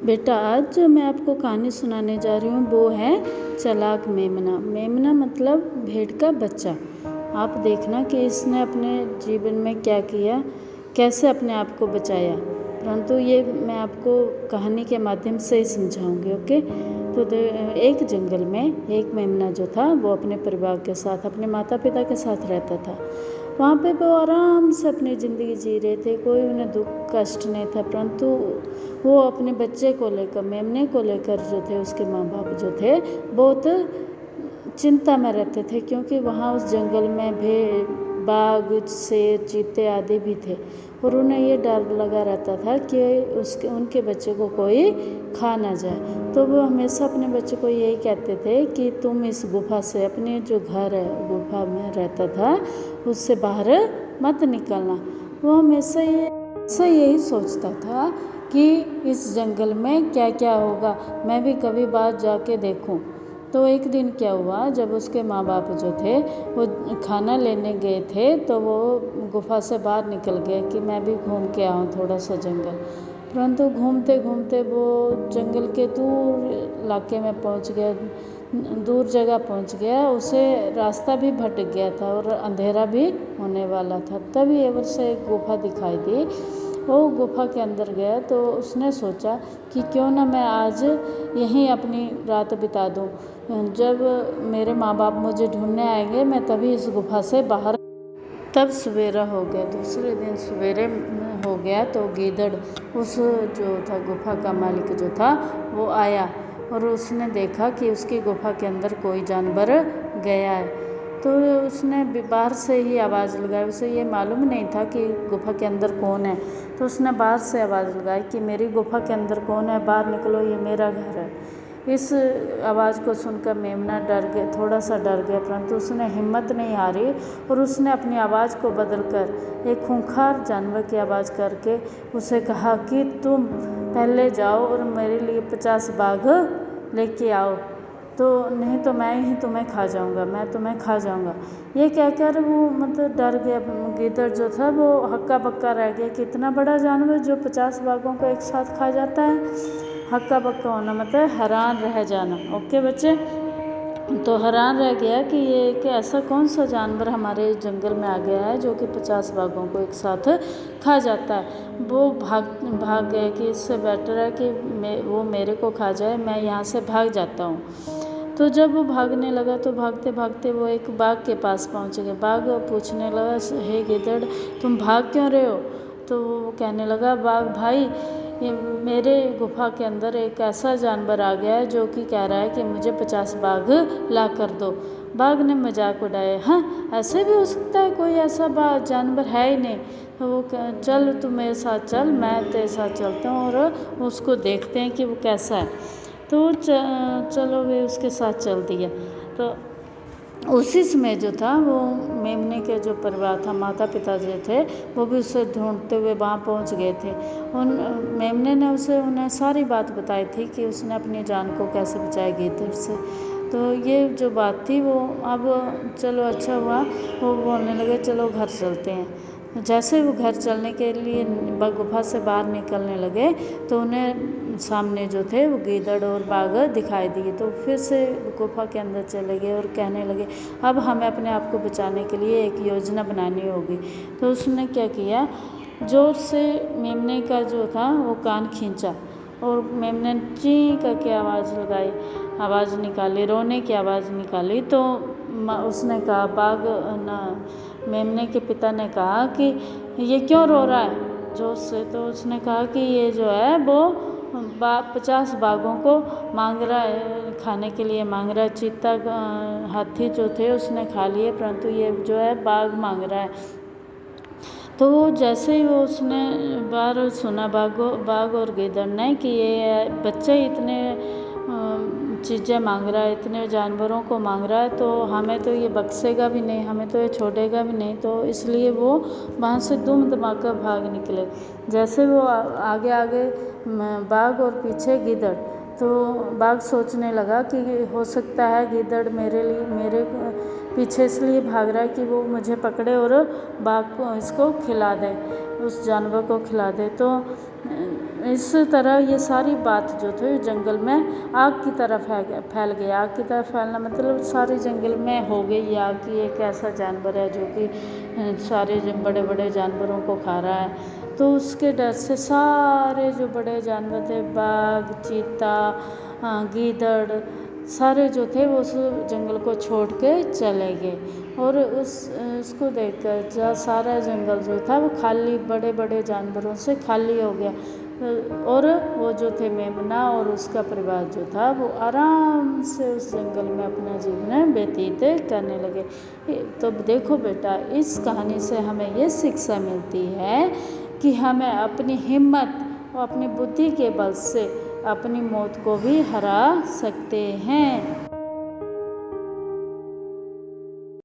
बेटा, आज जो मैं आपको कहानी सुनाने जा रही हूँ वो है चालाक मेमना। मेमना मतलब भेड़ का बच्चा। आप देखना कि इसने अपने जीवन में क्या किया, कैसे अपने आप को बचाया, परंतु ये मैं आपको कहानी के माध्यम से ही समझाऊंगी। ओके। तो एक जंगल में एक मेमना जो था वो अपने परिवार के साथ, अपने माता पिता के साथ रहता था। वहाँ पे वो आराम से अपनी ज़िंदगी जी रहे थे, कोई उन्हें दुख कष्ट नहीं था, परंतु वो अपने बच्चे को लेकर, मेमने को लेकर जो थे, उसके माँ बाप जो थे बहुत चिंता में रहते थे, क्योंकि वहाँ उस जंगल में बाघ, शेर, चीते आदि भी थे और उन्हें ये डर लगा रहता था कि उनके बच्चे को कोई खा ना जाए। तो वो हमेशा अपने बच्चे को यही कहते थे कि तुम इस गुफा से, अपने जो घर है गुफा में रहता था, उससे बाहर मत निकलना। वो हमेशा यही सोचता था कि इस जंगल में क्या क्या होगा, मैं भी कभी बाहर जाके देखूं। तो एक दिन क्या हुआ, जब उसके माँ बाप जो थे वो खाना लेने गए थे, तो वो गुफा से बाहर निकल गए कि मैं भी घूम के आऊँ थोड़ा सा जंगल। परंतु घूमते घूमते वो जंगल के दूर इलाके में पहुँच गया, दूर जगह पहुँच गया। उसे रास्ता भी भटक गया था और अंधेरा भी होने वाला था। तभी उसे एक गुफा दिखाई दी। वो गुफा के अंदर गया तो उसने सोचा कि क्यों ना मैं आज यहीं अपनी रात बिता दूं। जब मेरे माँ बाप मुझे ढूंढने आएंगे मैं तभी इस गुफा से बाहर। तब सवेरा हो गया, दूसरे दिन सवेरे हो गया तो गीदड़, उस जो था गुफा का मालिक जो था, वो आया और उसने देखा कि उसकी गुफा के अंदर कोई जानवर गया है। तो उसने बाहर से ही आवाज़ लगाई। उसे ये मालूम नहीं था कि गुफा के अंदर कौन है। तो उसने बाहर से आवाज़ लगाई कि मेरी गुफा के अंदर कौन है, बाहर निकलो, ये मेरा घर है। इस आवाज़ को सुनकर मेमना डर गया, थोड़ा सा डर गया, परंतु उसने हिम्मत नहीं हारी और उसने अपनी आवाज़ को बदलकर एक खूंखार जानवर की आवाज़ करके उसे कहा कि तुम पहले जाओ और मेरे लिए 50 बाघ लेके आओ, तो नहीं तो मैं ही तुम्हें खा जाऊंगा, मैं तुम्हें खा जाऊंगा। ये कहकर वो मतलब डर गया। गीदड़ जो था वो हक्का बक्का रह गया कि इतना बड़ा जानवर जो 50 बाघों को एक साथ खा जाता है। हक्का बक्का होना मतलब हैरान रह जाना। ओके बच्चे, तो हैरान रह गया कि ये कि ऐसा कौन सा जानवर हमारे जंगल में आ गया है जो कि 50 बाघों को एक साथ खा जाता है। वो भाग गए कि इससे बेटर है कि वो मेरे को खा जाए, मैं यहाँ से भाग जाता हूँ। तो जब वो भागने लगा तो भागते भागते वो एक बाघ के पास पहुँच गए। बाघ पूछने लगा, हे गिद्दड़, तुम भाग क्यों रहे हो? तो वो कहने लगा, बाघ भाई, ये मेरे गुफा के अंदर एक ऐसा जानवर आ गया है जो कि कह रहा है कि मुझे 50 बाघ ला कर दो। बाघ ने मजाक उड़ाया, हाँ ऐसे भी हो सकता है, कोई ऐसा जानवर है ही नहीं। तो वो चल तू मेरे साथ चल, मैं तेरे साथ चलता हूँ और उसको देखते हैं कि वो कैसा है। तो चलो वे उसके साथ चल दिया। तो उसी समय जो था वो मेमने के जो परिवार था, माता पिता जो थे, वो भी उसे ढूंढते हुए वहाँ पहुँच गए थे। उन मेमने ने उन्हें सारी बात बताई थी कि उसने अपनी जान को कैसे बचाया गीदड़ से। तो ये जो बात थी वो अब चलो अच्छा हुआ, वो बोलने लगे चलो घर चलते हैं। जैसे वो घर चलने के लिए गुफा से बाहर निकलने लगे तो उन्हें सामने जो थे वो गीदड़ और बाघ दिखाई दिए। तो फिर से गुफा के अंदर चले गए और कहने लगे, अब हमें अपने आप को बचाने के लिए एक योजना बनानी होगी। तो उसने क्या किया, जोर से मेमने का जो था वो कान खींचा और मेमने ची करके आवाज़ लगाई, आवाज़ निकाली, रोने की आवाज़ निकाली। तो उसने कहा, बाघ ना, मेमने के पिता ने कहा कि ये क्यों रो रहा है जोर से? तो उसने कहा कि ये जो है वो 50 बाघों को मांग रहा है, खाने के लिए मांग रहा है। चीता हाथी जो थे उसने खा लिए, परंतु ये जो है बाघ मांग रहा है। तो जैसे ही वो उसने बार सुना बाघ और गीदड़ ने कि ये बच्चे इतने चीज़ें मांग रहा है, इतने जानवरों को मांग रहा है, तो हमें तो ये बख्शेगा भी नहीं, हमें तो ये छोड़ेगा भी नहीं। तो इसलिए वो वहाँ से दुम दमाकर भाग निकले। जैसे वो आगे आगे बाघ और पीछे गीदड़, तो बाघ सोचने लगा कि हो सकता है गीदड़ मेरे पीछे इसलिए भाग रहा है कि वो मुझे पकड़े और बाघ को इसको खिला दे, उस जानवर को खिला दे। तो इस तरह ये सारी बात जो थी जंगल में आग की तरह फैल गई। आग की तरह फैलना मतलब सारे जंगल में हो गई आग की। एक ऐसा जानवर है जो कि सारे बड़े बड़े जानवरों को खा रहा है। तो उसके डर से सारे जो बड़े जानवर थे, बाघ, चीता, गीदड़, सारे जो थे वो उस जंगल को छोड़ के चले गए। और उसको देखकर जो सारा जंगल जो था वो खाली, बड़े बड़े जानवरों से खाली हो गया। और वो जो थे मेमना और उसका परिवार जो था वो आराम से उस जंगल में अपना जीवन व्यतीत करने लगे। तो देखो बेटा, इस कहानी से हमें ये शिक्षा मिलती है कि हमें अपनी हिम्मत और अपनी बुद्धि के बल से अपनी मौत को भी हरा सकते हैं।